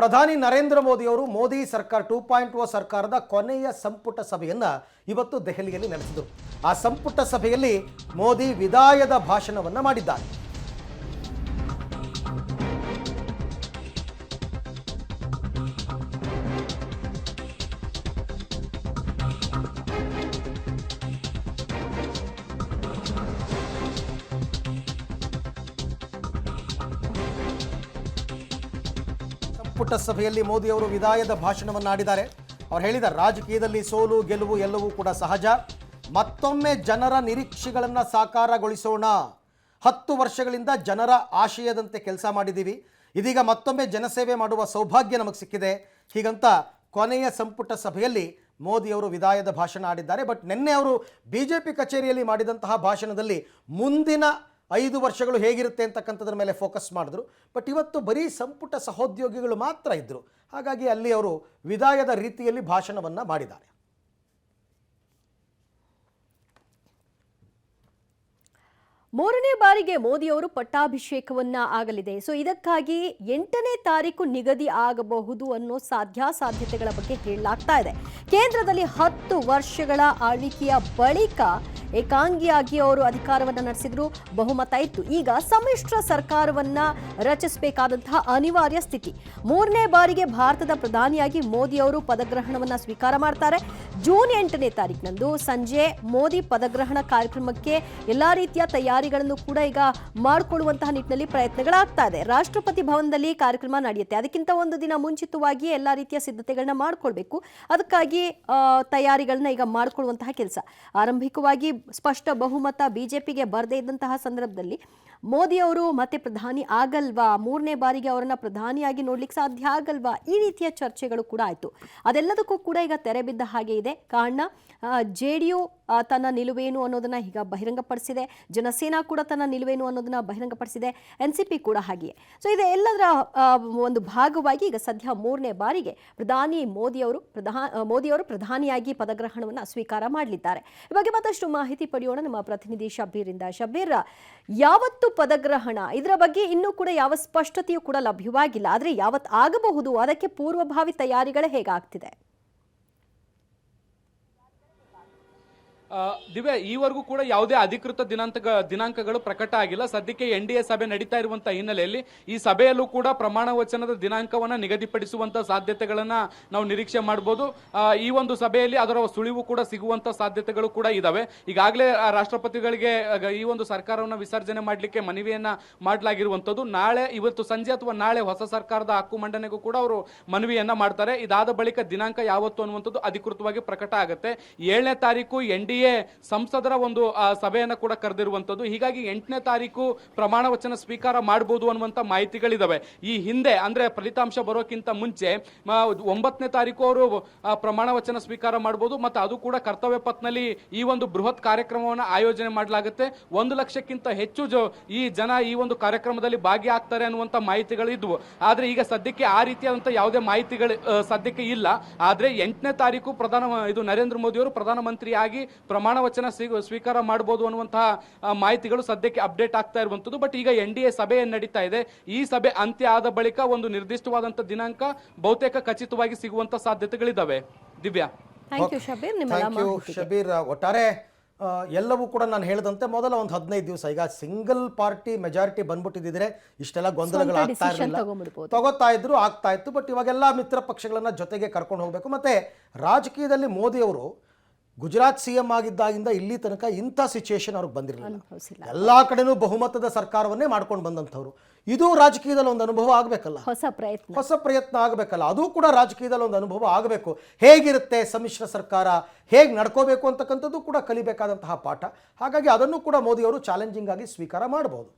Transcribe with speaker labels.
Speaker 1: ಪ್ರಧಾನಿ ನರೇಂದ್ರ ಮೋದಿ ಅವರು ಮೋದಿ ಸರ್ಕಾರ 2.0 ಸರ್ಕಾರದ ಕೊನೆಯ ಸಂಪುಟ ಸಭೆಯನ್ನ ಇವತ್ತು ದೆಹಲಿಯಲ್ಲಿ ನಡೆಸಿದರು. ಆ ಸಂಪುಟ ಸಭೆಯಲ್ಲಿ ಮೋದಿ ವಿದಾಯದ ಭಾಷಣವನ್ನ ಮಾಡಿದ್ದಾರೆ. ಸಂಪುಟ ಸಭೆಯಲ್ಲಿ ಮೋದಿ ಅವರು ವಿದಾಯದ ಭಾಷಣವನ್ನು ಆಡಿದ್ದಾರೆ. ಅವರು ಹೇಳಿದ್ದಾರೆ, ರಾಜಕೀಯದಲ್ಲಿ ಸೋಲು ಗೆಲುವು ಎಲ್ಲವೂ ಕೂಡ ಸಹಜ. ಮತ್ತೊಮ್ಮೆ ಜನರ ನಿರೀಕ್ಷೆಗಳನ್ನು ಸಾಕಾರಗೊಳಿಸೋಣ. 10 ವರ್ಷಗಳಿಂದ ಜನರ ಆಶಯದಂತೆ ಕೆಲಸ ಮಾಡಿದ್ದೀವಿ. ಇದೀಗ ಮತ್ತೊಮ್ಮೆ ಜನಸೇವೆ ಮಾಡುವ ಸೌಭಾಗ್ಯ ನಮಗೆ ಸಿಕ್ಕಿದೆ. ಹೀಗಂತ ಕೊನೆಯ ಸಂಪುಟ ಸಭೆಯಲ್ಲಿ ಮೋದಿ ಅವರು ವಿದಾಯದ ಭಾಷಣ ಆಡಿದ್ದಾರೆ. ಬಟ್ ನಿನ್ನೆ ಅವರು ಬಿಜೆಪಿ ಕಚೇರಿಯಲ್ಲಿ ಮಾಡಿದಂತಹ ಭಾಷಣದಲ್ಲಿ ಮುಂದಿನ 5 ವರ್ಷಗಳು ಹೇಗಿರುತ್ತೆ ಅಂತಕ್ಕಂಥದ್ರ ಮೇಲೆ ಫೋಕಸ್ ಮಾಡಿದ್ರು. ಬಟ್ ಇವತ್ತು ಬರೀ ಸಂಪುಟ ಸಹೋದ್ಯೋಗಿಗಳು ಮಾತ್ರ ಇದ್ದರು. ಹಾಗಾಗಿ ಅಲ್ಲಿ ಅವರು ವಿದಾಯದ ರೀತಿಯಲ್ಲಿ ಭಾಷಣವನ್ನು ಮಾಡಿದ್ದಾರೆ.
Speaker 2: ಮೂರನೇ ಬಾರಿಗೆ ಮೋದಿ ಅವರು ಪಟ್ಟಾಭಿಷೇಕವನ್ನ ಆಗಲಿದೆ. ಸೊ ಇದಕ್ಕಾಗಿ 8ನೇ ತಾರೀಕು ನಿಗದಿ ಆಗಬಹುದು ಅನ್ನೋ ಸಾಧ್ಯತೆಗಳ ಬಗ್ಗೆ ಹೇಳಲಾಗ್ತಾ ಇದೆ. ಕೇಂದ್ರದಲ್ಲಿ 10 ವರ್ಷಗಳ ಆಳ್ವಿಕೆಯ ಬಳಿಕ ಏಕಾಂಗಿಯಾಗಿ ಅವರು ಅಧಿಕಾರವನ್ನು ನಡೆಸಿದ್ರು. ಬಹುಮತ ಇತ್ತು. ಈಗ ಸಮ್ಮಿಶ್ರ ಸರ್ಕಾರವನ್ನ ರಚಿಸಬೇಕಾದಂತಹ ಅನಿವಾರ್ಯ ಸ್ಥಿತಿ. 3ನೇ ಬಾರಿಗೆ ಭಾರತದ ಪ್ರಧಾನಿಯಾಗಿ ಮೋದಿ ಅವರು ಪದಗ್ರಹಣವನ್ನ ಸ್ವೀಕಾರ ಮಾಡ್ತಾರೆ. ಜೂನ್ 8ನೇ ತಾರೀಕಿನಂದು ಸಂಜೆ ಮೋದಿ ಪದಗ್ರಹಣ ಕಾರ್ಯಕ್ರಮಕ್ಕೆ ಎಲ್ಲಾ ರೀತಿಯ ತಯಾರಿಗಳನ್ನು ಕೂಡ ಈಗ ಮಾಡಿಕೊಳ್ಳುವಂತಹ ನಿಟ್ಟಿನಲ್ಲಿ ಪ್ರಯತ್ನಗಳಾಗ್ತಾ ಇದೆ. ರಾಷ್ಟ್ರಪತಿ ಭವನದಲ್ಲಿ ಕಾರ್ಯಕ್ರಮ ನಡೆಯುತ್ತೆ. ಅದಕ್ಕಿಂತ ಒಂದು ದಿನ ಮುಂಚಿತವಾಗಿ ಎಲ್ಲಾ ರೀತಿಯ ಸಿದ್ಧತೆಗಳನ್ನ ಮಾಡ್ಕೊಳ್ಬೇಕು. ಅದಕ್ಕಾಗಿ ತಯಾರಿಗಳನ್ನ ಈಗ ಮಾಡಿಕೊಳ್ಳುವಂತಹ ಕೆಲಸ ಆರಂಭಿಕವಾಗಿ ಸ್ಪಷ್ಟ ಬಹುಮತ ಬಿಜೆಪಿಗೆ ಬರದೇ ಇದ್ದಂತಹ ಸಂದರ್ಭದಲ್ಲಿ ಮೋದಿ ಅವರು ಮತ್ತೆ ಪ್ರಧಾನಿ ಆಗಲ್ವಾ, 3ನೇ ಬಾರಿಗೆ ಅವರನ್ನ ಪ್ರಧಾನಿಯಾಗಿ ನೋಡ್ಲಿಕ್ಕೆ ಸಾಧ್ಯ ಆಗಲ್ವಾ, ಈ ರೀತಿಯ ಚರ್ಚೆಗಳು ಕೂಡ ಆಯಿತು. ಅದೆಲ್ಲದಕ್ಕೂ ಕೂಡ ಈಗ ತೆರೆ ಬಿದ್ದ ಹಾಗೆ ಇದೆ. ಕಾರಣ JDU ತನ್ನ ನಿಲುವೇನು ಅನ್ನೋದನ್ನ ಈಗ ಬಹಿರಂಗಪಡಿಸಿದೆ. ಜನಸೇನಾ ಕೂಡ ತನ್ನ ನಿಲುವೇನು ಅನ್ನೋದನ್ನ ಬಹಿರಂಗಪಡಿಸಿದೆ. NCP ಕೂಡ ಹಾಗೆಯೇ. ಸೊ ಇದು ಎಲ್ಲದರ ಒಂದು ಭಾಗವಾಗಿ ಈಗ ಸದ್ಯ 3ನೇ ಬಾರಿಗೆ ಪ್ರಧಾನಿ ಮೋದಿ ಅವರು ಪ್ರಧಾನಿಯಾಗಿ ಪದಗ್ರಹಣವನ್ನು ಸ್ವೀಕಾರ ಮಾಡಲಿದ್ದಾರೆ. ಈ ಬಗ್ಗೆ ಮತ್ತಷ್ಟು ಮಾಹಿತಿ ಪಡೆಯೋಣ ನಮ್ಮ ಪ್ರತಿನಿಧಿ ಶಬೀರಿಂದ. ಶಬೀರ್, ಯಾವತ್ತು ಪದಗ್ರಹಣ, ಇದರ ಬಗ್ಗೆ ಇನ್ನೂ ಕೂಡ ಯಾವ ಸ್ಪಷ್ಟತೆಯೂ ಕೂಡ ಲಭ್ಯವಾಗಿಲ್ಲ. ಆದರೆ ಯಾವತ್ತು ಆಗಬಹುದು, ಅದಕ್ಕೆ ಪೂರ್ವಭಾವಿ ತಯಾರಿಗಳೇ ಹೇಗಾಗ್ತಿದೆ?
Speaker 3: ದಿವ್ಯಾ, ಈವರೆಗೂ ಕೂಡ ಯಾವುದೇ ಅಧಿಕೃತ ದಿನಾಂಕಗಳು ಪ್ರಕಟ ಆಗಿಲ್ಲ. ಸದ್ಯಕ್ಕೆ NDA ಸಭೆ ನಡೀತಾ ಇರುವಂತಹ ಹಿನ್ನೆಲೆಯಲ್ಲಿ ಈ ಸಭೆಯಲ್ಲೂ ಕೂಡ ಪ್ರಮಾಣ ವಚನದ ದಿನಾಂಕವನ್ನ ನಿಗದಿಪಡಿಸುವಂತ ಸಾಧ್ಯತೆಗಳನ್ನ ನಾವು ನಿರೀಕ್ಷೆ ಮಾಡಬಹುದು. ಈ ಒಂದು ಸಭೆಯಲ್ಲಿ ಅದರ ಸುಳಿವು ಕೂಡ ಸಿಗುವಂತ ಸಾಧ್ಯತೆಗಳು ಕೂಡ ಇದಾವೆ. ಈಗಾಗಲೇ ರಾಷ್ಟ್ರಪತಿಗಳಿಗೆ ಈ ಒಂದು ಸರ್ಕಾರವನ್ನು ವಿಸರ್ಜನೆ ಮಾಡಲಿಕ್ಕೆ ಮನವಿಯನ್ನ ಮಾಡಲಾಗಿರುವಂತದ್ದು. ಇವತ್ತು ಸಂಜೆ ಅಥವಾ ನಾಳೆ ಹೊಸ ಸರ್ಕಾರದ ಹಕ್ಕು ಮಂಡನೆಗೂ ಕೂಡ ಅವರು ಮನವಿಯನ್ನ ಮಾಡ್ತಾರೆ. ಇದಾದ ಬಳಿಕ ದಿನಾಂಕ ಯಾವತ್ತು ಅನ್ನುವಂಥದ್ದು ಅಧಿಕೃತವಾಗಿ ಪ್ರಕಟ ಆಗುತ್ತೆ. 7ನೇ ತಾರೀಕು NDA ಸಂಸದರ ಒಂದು ಸಭೆಯನ್ನು ಕೂಡ ಕರೆದಿರುವಂತದ್ದು. ಹೀಗಾಗಿ 8ನೇ ತಾರೀಕು ಪ್ರಮಾಣ ವಚನ ಸ್ವೀಕಾರ ಮಾಡಬಹುದು ಅನ್ನುವಂತ ಮಾಹಿತಿಗಳಿದಾವೆ. ಈ ಹಿಂದೆ ಅಂದ್ರೆ ಫಲಿತಾಂಶ ಬರೋಕ್ಕಿಂತ ಮುಂಚೆ 9ನೇ ತಾರೀಕು ಅವರು ಪ್ರಮಾಣ ವಚನ ಸ್ವೀಕಾರ ಮಾಡಬಹುದು. ಮತ್ತು ಅದು ಕೂಡ ಕರ್ತವ್ಯ ಪಥ್ನಲ್ಲಿ ಈ ಒಂದು ಬೃಹತ್ ಕಾರ್ಯಕ್ರಮವನ್ನು ಆಯೋಜನೆ ಮಾಡಲಾಗುತ್ತೆ. 1 ಲಕ್ಷಕ್ಕಿಂತ ಹೆಚ್ಚು ಈ ಜನ ಈ ಒಂದು ಕಾರ್ಯಕ್ರಮದಲ್ಲಿ ಭಾಗಿಯಾಗ್ತಾರೆ ಅನ್ನುವಂತ ಮಾಹಿತಿಗಳು ಇದ್ವು. ಆದ್ರೆ ಈಗ ಸದ್ಯಕ್ಕೆ ಆ ರೀತಿಯಾದಂತಹ ಯಾವುದೇ ಮಾಹಿತಿಗಳು ಸದ್ಯಕ್ಕೆ ಇಲ್ಲ. ಆದ್ರೆ 8ನೇ ತಾರೀಕು ನರೇಂದ್ರ ಮೋದಿ ಅವರು ಪ್ರಧಾನಮಂತ್ರಿಯಾಗಿ ಪ್ರಮಾಣ ವಚನ ಸ್ವೀಕಾರ ಮಾಡಬಹುದು ಅನ್ನುವಂತಹ ಮಾಹಿತಿಗಳು ಸದ್ಯಕ್ಕೆ ಅಪ್ಡೇಟ್ ಆಗ್ತಾ ಇರುವಂತದ್ದು. ಬಟ್ ಈಗ NDA ಸಭೆ ನಡೀತಾ ಇದೆ. ಈ ಸಭೆ ಅಂತ್ಯ ಆದ ಬಳಿಕ ಒಂದು ನಿರ್ದಿಷ್ಟವಾದಂತಹ ದಿನಾಂಕ ಬಹುತೇಕ ಖಚಿತವಾಗಿ ಸಿಗುವಂತ ಸಾಧ್ಯತೆಗಳಿದ್ದಾವೆ. Divya,
Speaker 2: thank you
Speaker 1: Shabeer. ಒಟ್ಟಾರೆ ಎಲ್ಲವೂ ಕೂಡ ನಾನು ಹೇಳಿದಂತೆ ಮೊದಲ ಒಂದು 15 ದಿವಸ, ಈಗ ಸಿಂಗಲ್ ಪಾರ್ಟಿ ಮೆಜಾರಿಟಿ ಬಂದ್ಬಿಟ್ಟಿದ್ರೆ ಇಷ್ಟೆಲ್ಲ ಗೊಂದಲಗಳು ಆಗ್ತಾ ಇರಲಿಲ್ಲ, ತಗೋತಾ ಇದ್ರು, ಆಗ್ತಾ ಇತ್ತು. ಬಟ್ ಇವಾಗೆಲ್ಲ ಮಿತ್ರ ಪಕ್ಷಗಳನ್ನ ಜೊತೆಗೆ ಕರ್ಕೊಂಡು ಹೋಗಬೇಕು. ಮತ್ತೆ ರಾಜಕೀಯದಲ್ಲಿ ಮೋದಿ ಅವರು ಗುಜರಾತ್ CM ಆಗಿದ್ದಾಗಿಂದ ಇಲ್ಲಿ ತನಕ ಇಂಥ ಸಿಚುಯೇಷನ್ ಅವ್ರಿಗೆ ಬಂದಿರಲಿಲ್ಲ. ಎಲ್ಲಾ ಕಡೆನೂ ಬಹುಮತದ ಸರ್ಕಾರವನ್ನೇ ಮಾಡ್ಕೊಂಡು ಬಂದಂಥವ್ರು. ಇದು ರಾಜಕೀಯದಲ್ಲಿ ಒಂದು ಅನುಭವ ಆಗಬೇಕಲ್ಲ, ಹೊಸ ಪ್ರಯತ್ನ ಆಗಬೇಕಲ್ಲ. ಅದು ಕೂಡ ರಾಜಕೀಯದಲ್ಲಿ ಒಂದು ಅನುಭವ ಆಗಬೇಕು. ಹೇಗಿರುತ್ತೆ ಸಮ್ಮಿಶ್ರ ಸರ್ಕಾರ, ಹೇಗೆ ನಡ್ಕೋಬೇಕು ಅಂತಕ್ಕಂಥದ್ದು ಕೂಡ ಕಲಿಬೇಕಾದಂತಹ ಪಾಠ. ಹಾಗಾಗಿ ಅದನ್ನು ಕೂಡ ಮೋದಿ ಅವರು ಚಾಲೆಂಜಿಂಗ್ ಆಗಿ ಸ್ವೀಕಾರ ಮಾಡಬಹುದು.